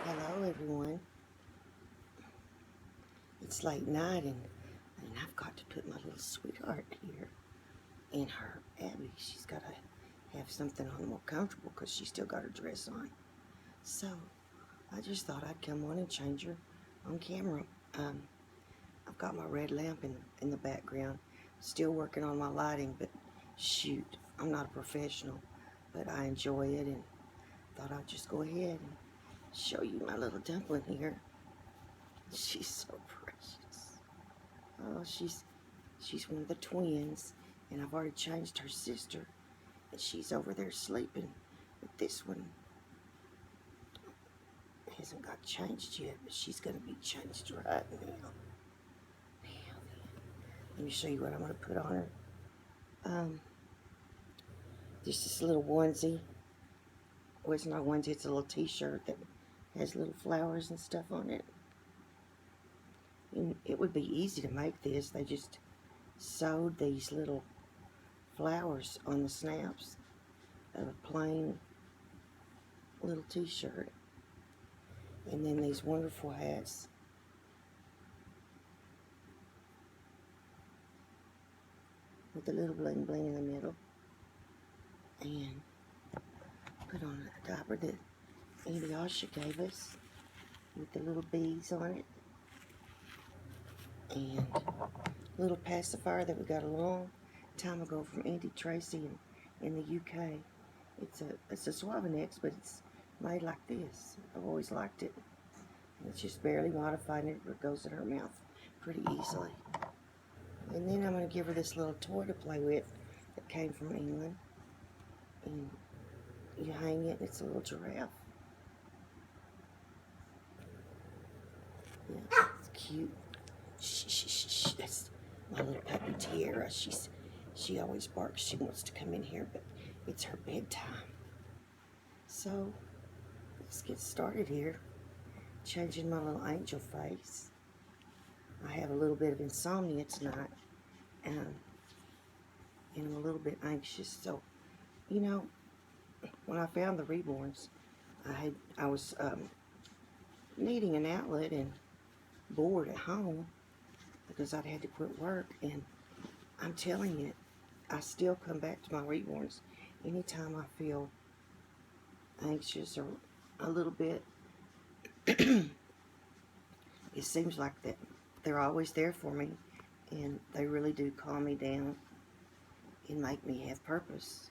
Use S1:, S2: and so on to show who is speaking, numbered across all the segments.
S1: Hello everyone. It's late night and I've got to put my little sweetheart here in her Abby. She's got to have something on more comfortable because she's still got her dress on. So I just thought I'd come on and change her on camera. I've got my red lamp in the background. Still working on my lighting, but shoot, I'm not a professional, but I enjoy it and thought I'd just go ahead and show you my little dumpling here. She's so precious. Oh, she's one of the twins, and I've already changed her sister, and she's over there sleeping. But this one hasn't got changed yet, but she's going to be changed right now. Let me show you what I'm going to put on her. Just this little onesie. Well, it's not a onesie, it's a little t-shirt that has little flowers and stuff on it. And it would be easy to make this. They just sewed these little flowers on the snaps of a plain little t-shirt. And then these wonderful hats. With the little bling bling in the middle. And put on a diaper that Auntie Asha gave us with the little beads on it. And a little pacifier that we got a long time ago from Auntie Tracy in the UK. It's a Suavenex, but it's made like this. I've always liked it. And it's just barely modified, and it goes in her mouth pretty easily. And then I'm going to give her this little toy to play with that came from England. And you hang it, and it's a little giraffe. Yeah, it's cute. Shh. That's my little puppy Tiara. She always barks. She wants to come in here, but it's her bedtime. So let's get started here. Changing my little angel face. I have a little bit of insomnia tonight, and I'm a little bit anxious. So, you know, when I found the reborns, I was needing an outlet and bored at home because I'd had to quit work, and I'm telling you, I still come back to my reborns anytime I feel anxious or a little bit. It seems like that they're always there for me, and they really do calm me down and make me have purpose.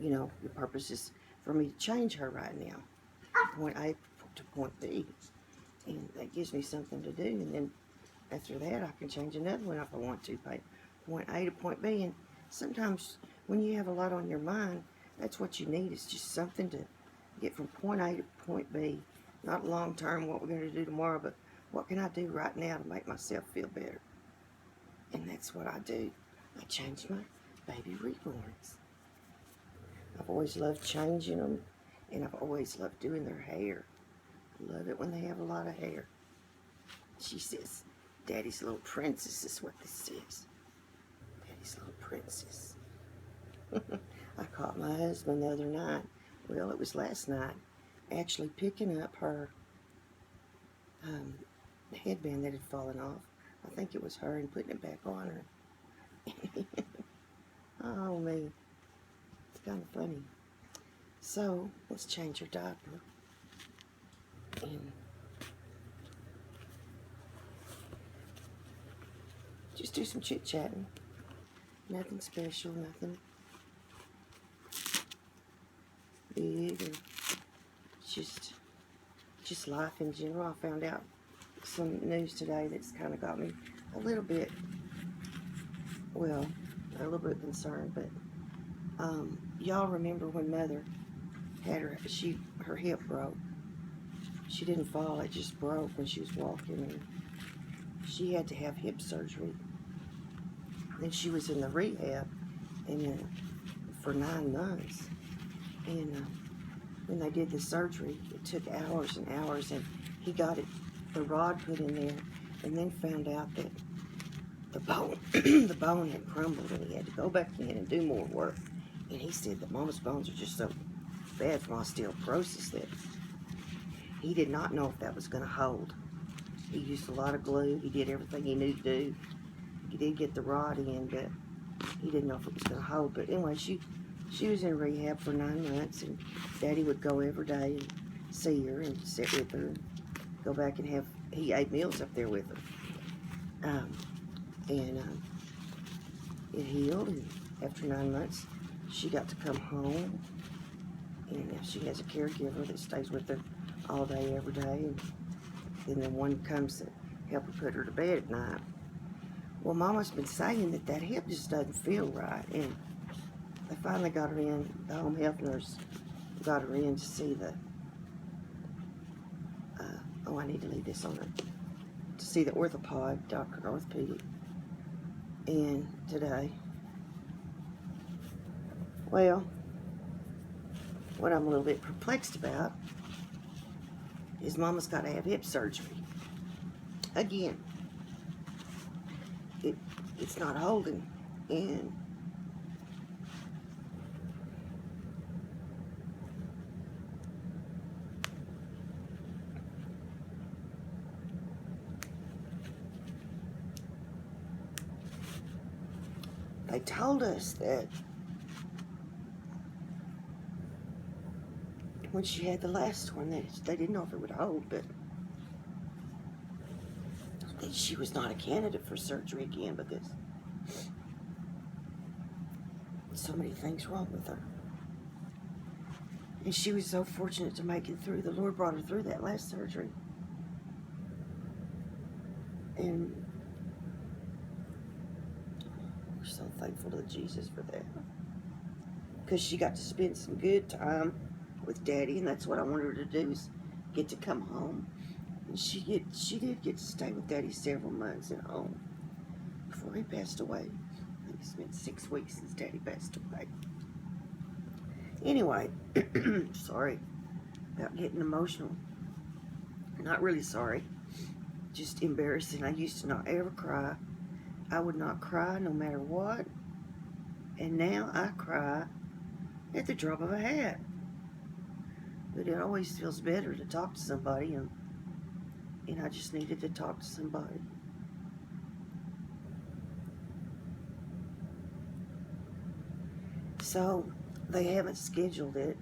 S1: You know, the purpose is for me to change her right now, point A to point B, and that gives me something to do, and then after that I can change another one if I want to, point A to point B. And sometimes when you have a lot on your mind, that's what you need, is just something to get from point A to point B. Not long term, what we're going to do tomorrow, but what can I do right now to make myself feel better? And that's what I do. I change my baby reborns. I've always loved changing them, and I've always loved doing their hair. I love it when they have a lot of hair. She says, Daddy's little princess is what this says. Daddy's little princess. I caught my husband the other night. Well, it was last night, actually picking up her headband that had fallen off. I think it was her, and putting it back on her. Oh, me. It's kind of funny. So, let's change her diaper. And just do some chit-chatting. Nothing special, nothing big, and just life in general. I found out some news today that's kind of got me a little bit, well, a little bit concerned, but y'all remember when Mother had her hip broke. She didn't fall, it just broke when she was walking, and she had to have hip surgery. Then she was in the rehab for 9 months, and when they did the surgery, it took hours and hours, and he got the rod put in there, and then found out that the bone had crumbled, and he had to go back in and do more work. And he said that Mama's bones are just so bad from osteoporosis that he did not know if that was going to hold. He used a lot of glue. He did everything he knew to do. He did get the rod in, but he didn't know if it was going to hold. But anyway, she was in rehab for 9 months, and Daddy would go every day and see her and sit with her and go back and he ate meals up there with her. And it healed, and after 9 months, she got to come home, and now she has a caregiver that stays with her all day, every day, and then the one comes to help her put her to bed at night. Well, Mama's been saying that hip just doesn't feel right, and they finally got her in. The home health nurse got her in to see the, oh, I need to leave this on her, to see the orthopod, doctor, orthopedic, and today. Well, what I'm a little bit perplexed about is Mama's got to have hip surgery. Again, it's not holding, and they told us that when she had the last one, they didn't know if it would hold, but that she was not a candidate for surgery again because so many things wrong with her. And she was so fortunate to make it through. The Lord brought her through that last surgery. And we're so thankful to Jesus for that. Because she got to spend some good time with Daddy, and that's what I wanted her to do, is get to come home. And she did get to stay with Daddy several months at home before he passed away. I think it's been 6 weeks since Daddy passed away. Anyway, sorry about getting emotional. Not really sorry, just embarrassing. I used to not ever cry. I would not cry no matter what. And now I cry at the drop of a hat. But it always feels better to talk to somebody, and I just needed to talk to somebody. So they haven't scheduled it.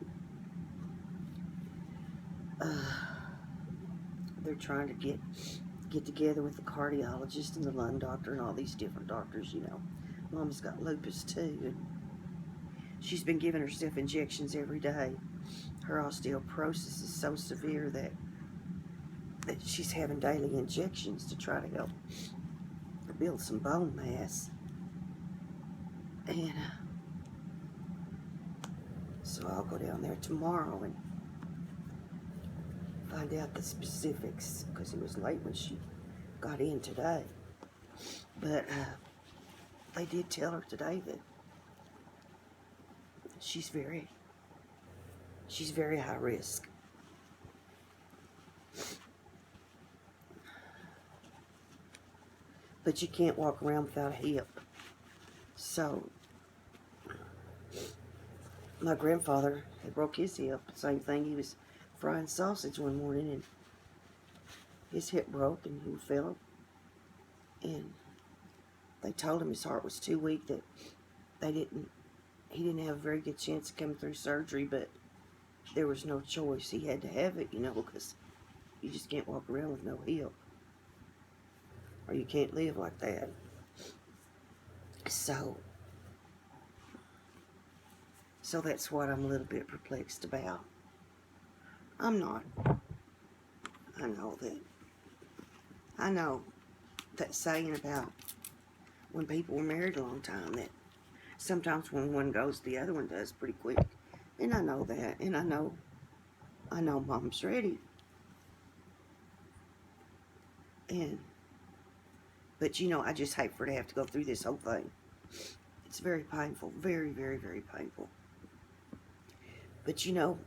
S1: They're trying to get together with the cardiologist and the lung doctor and all these different doctors, you know. Mama's got lupus too, and she's been giving herself injections every day. Her osteoporosis is so severe that she's having daily injections to try to help build some bone mass. And so I'll go down there tomorrow and find out the specifics, because it was late when she got in today. But they did tell her today that she's very high risk. But you can't walk around without a hip. So my grandfather had broke his hip. Same thing. He was frying sausage one morning and his hip broke and he fell. And they told him his heart was too weak, that he didn't have a very good chance of coming through surgery, but there was no choice. He had to have it, you know, because you just can't walk around with no hip. Or you can't live like that. So that's what I'm a little bit perplexed about. I'm not. I know that saying about when people were married a long time, that sometimes when one goes, the other one does pretty quick. And I know that. And I know Mom's ready. But you know, I just hate for her to have to go through this whole thing. It's very painful. Very, very, very painful. But you know,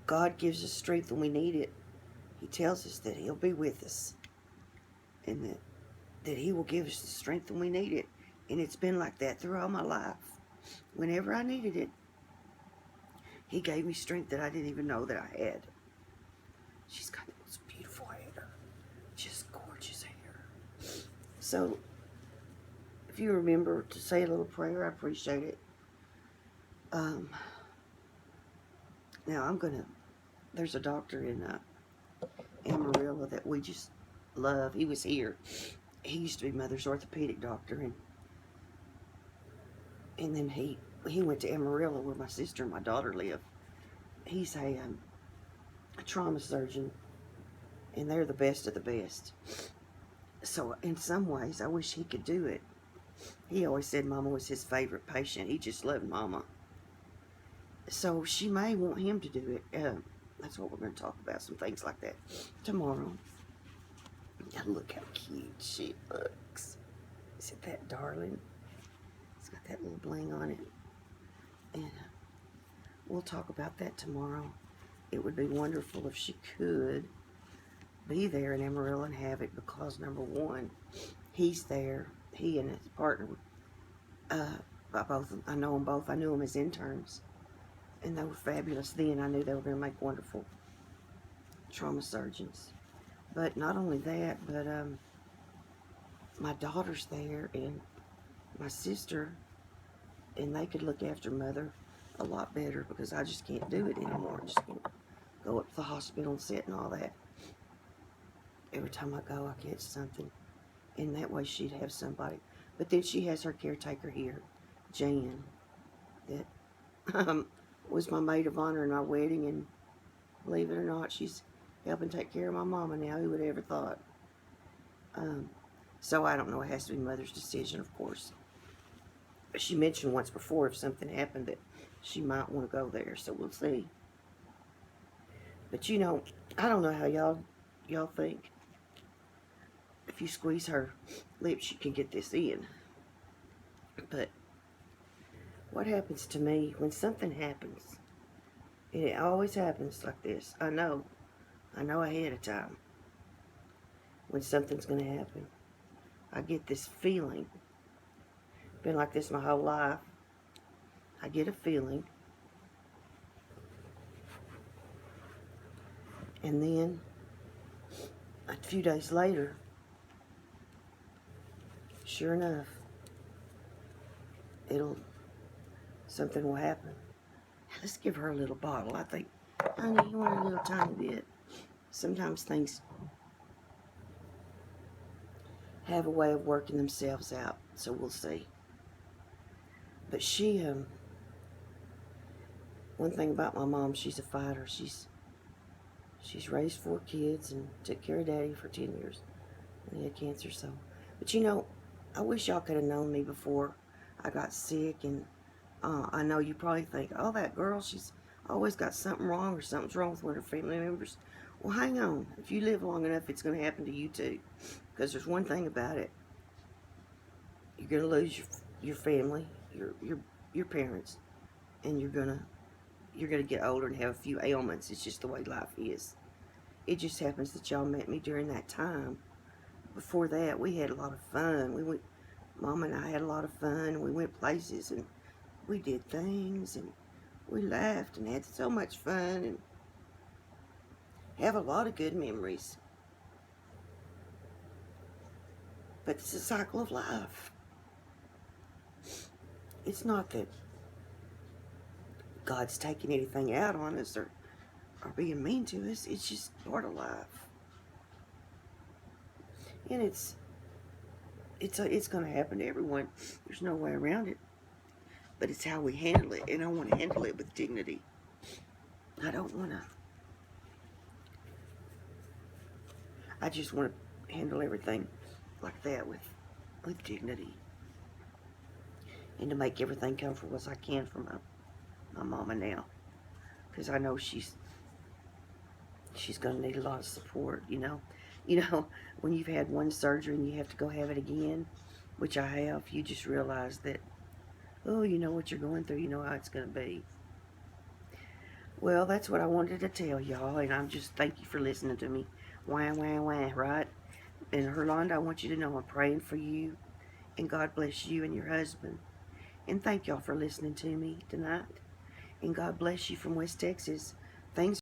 S1: God gives us strength when we need it. He tells us that He'll be with us. And that He will give us the strength when we need it. And it's been like that through all my life. Whenever I needed it, He gave me strength that I didn't even know that I had. So, if you remember to say a little prayer, I appreciate it. Now, there's a doctor in Amarillo that we just love. He was here. He used to be Mother's orthopedic doctor, and then he went to Amarillo where my sister and my daughter live. He's a trauma surgeon, and they're the best of the best. So in some ways, I wish he could do it. He always said Mama was his favorite patient. He just loved Mama. So she may want him to do it. That's what we're going to talk about, some things like that tomorrow. Now look how cute she looks. Isn't that darling? It's got that little bling on it. And we'll talk about that tomorrow. It would be wonderful if she could be there in Amarillo and have it, because number one, he's there. He and his partner, I know them both. I knew them as interns, and they were fabulous then. I knew they were going to make wonderful trauma surgeons. But not only that, but my daughter's there and my sister, and they could look after Mother a lot better, because I just can't do it anymore. I just can't go up to the hospital and sit and all that. Every time I go, I catch something. And that way she'd have somebody. But then she has her caretaker here, Jan, that was my maid of honor in our wedding. And believe it or not, she's helping take care of my mama now. Who would have ever thought? So I don't know. It has to be Mother's decision, of course. She mentioned once before if something happened that she might want to go there. So we'll see. But you know, I don't know how y'all think. If you squeeze her lips, you can get this in. But what happens to me when something happens, and it always happens like this, I know ahead of time when something's going to happen. I get this feeling. Been like this my whole life. I get a feeling, and then a few days later, sure enough, something will happen. Let's give her a little bottle. I think, honey, you want a little tiny bit? Sometimes things have a way of working themselves out, so we'll see. But she, one thing about my mom, she's a fighter. She's raised 4 kids and took care of Daddy for 10 years when he had cancer. So, but you know, I wish y'all could have known me before I got sick. And I know you probably think, oh, that girl, she's always got something wrong, or something's wrong with one of her family members. Well, hang on. If you live long enough, it's going to happen to you too. Because there's one thing about it. You're going to lose your family, your parents, and you're gonna get older and have a few ailments. It's just the way life is. It just happens that y'all met me during that time. Before that, we had a lot of fun. Mom and I had a lot of fun. We went places and we did things and we laughed and had so much fun and have a lot of good memories. But it's a cycle of life. It's not that God's taking anything out on us or being mean to us. It's just part of life. And it's going to happen to everyone. There's no way around it. But it's how we handle it. And I want to handle it with dignity. I don't want to. I just want to handle everything like that with dignity. And to make everything comfortable as I can for my mama now. Because I know she's going to need a lot of support, you know. You know, when you've had one surgery and you have to go have it again, which I have, you just realize that, oh, you know what you're going through, you know how it's going to be. Well, that's what I wanted to tell y'all, and I'm just, thank you for listening to me. Wah, wah, wah, right? And Herlonda, I want you to know I'm praying for you, and God bless you and your husband. And thank y'all for listening to me tonight. And God bless you from West Texas. Things